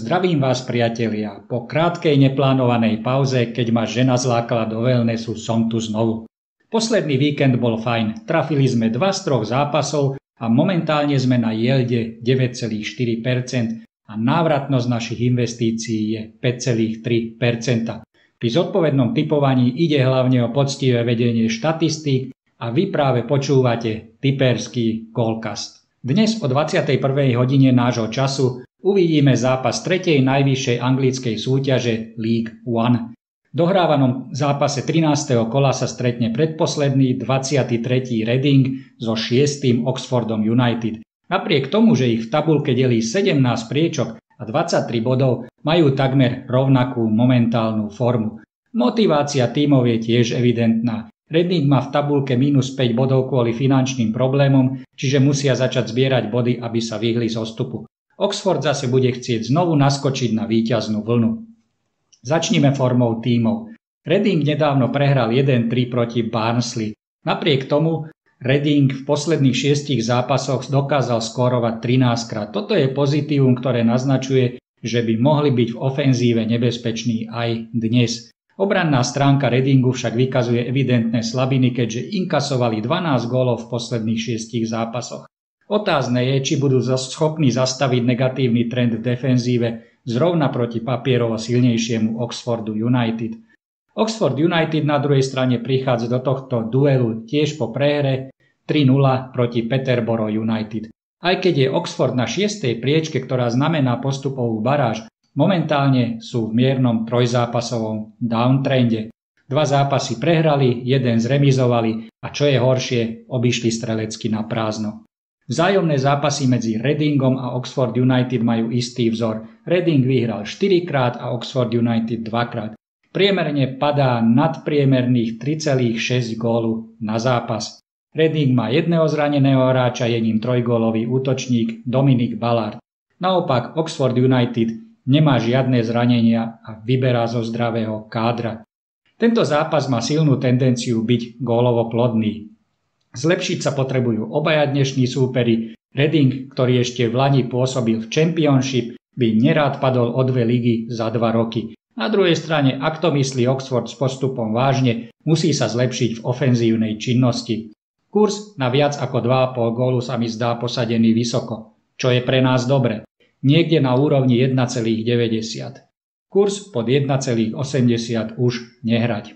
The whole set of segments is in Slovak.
Zdravím vás, priatelia. Po krátkej neplánovanej pauze, keď ma žena zlákala do wellnessu, som tu znovu. Posledný víkend bol fajn. Trafili sme 2 z 3 zápasov a momentálne sme na yielde 9,4% a návratnosť našich investícií je 5,3%. Pri zodpovednom tipovaní ide hlavne o poctivé vedenie štatistík a vy práve počúvate tipperský Goalcast. Dnes o 21. hodine nášho času uvidíme zápas 3. najvyššej anglickej súťaže League One. V dohrávanom zápase 13. kola sa stretne predposledný 23. Reading so 6. Oxfordom United. Napriek tomu, že ich v tabuľke delí 17 priečok a 23 bodov, majú takmer rovnakú momentálnu formu. Motivácia tímov je tiež evidentná. Reading má v tabuľke minus 5 bodov kvôli finančným problémom, čiže musia začať zbierať body, aby sa vyhli zostupu. Oxford zase bude chcieť znovu naskočiť na víťaznú vlnu. Začnime formou tímov. Reading nedávno prehral 1-3 proti Barnsley. Napriek tomu Reading v posledných 6 zápasoch dokázal skórovať 13 krát. Toto je pozitívum, ktoré naznačuje, že by mohli byť v ofenzíve nebezpeční aj dnes. Obranná stránka Readingu však vykazuje evidentné slabiny, keďže inkasovali 12 gólov v posledných 6 zápasoch. Otázne je, či budú schopní zastaviť negatívny trend v defenzíve zrovna proti papierovo silnejšiemu Oxfordu United. Oxford United na druhej strane prichádza do tohto duelu tiež po prehre 3-0 proti Peterborough United. Aj keď je Oxford na 6. priečke, ktorá znamená postupovú baráž, momentálne sú v miernom trojzápasovom downtrende. 2 zápasy prehrali, 1 zremizovali a čo je horšie, obišli strelecky na prázdno. Vzájomné zápasy medzi Readingom a Oxford United majú istý vzor. Reading vyhral 4 krát a Oxford United 2 krát. Priemerne padá nadpriemerných 3,6 gólu na zápas. Reading má jedného zraneného hráča, je ním trojgólový útočník Dominic Ballard. Naopak Oxford United nemá žiadne zranenia a vyberá zo zdravého kádra. Tento zápas má silnú tendenciu byť gólovo plodný. Zlepšiť sa potrebujú obaja dnešní súperi. Reading, ktorý ešte v lani pôsobil v Championship, by nerád padol o 2 ligy za 2 roky. Na druhej strane, ak to myslí Oxford s postupom vážne, musí sa zlepšiť v ofenzívnej činnosti. Kurs na viac ako 2,5 gólu sa mi zdá posadený vysoko, čo je pre nás dobre. Niekde na úrovni 1,90. Kurs pod 1,80 už nehrať.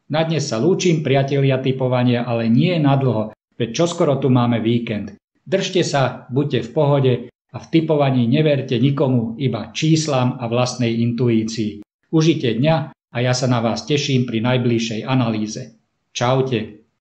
Na dnes sa lúčim, priatelia tipovania, ale nie na dlho, veď čoskoro tu máme víkend. Držte sa, buďte v pohode a v tipovaní neverte nikomu, iba číslam a vlastnej intuícii. Užite dňa a ja sa na vás teším pri najbližšej analýze. Čaute.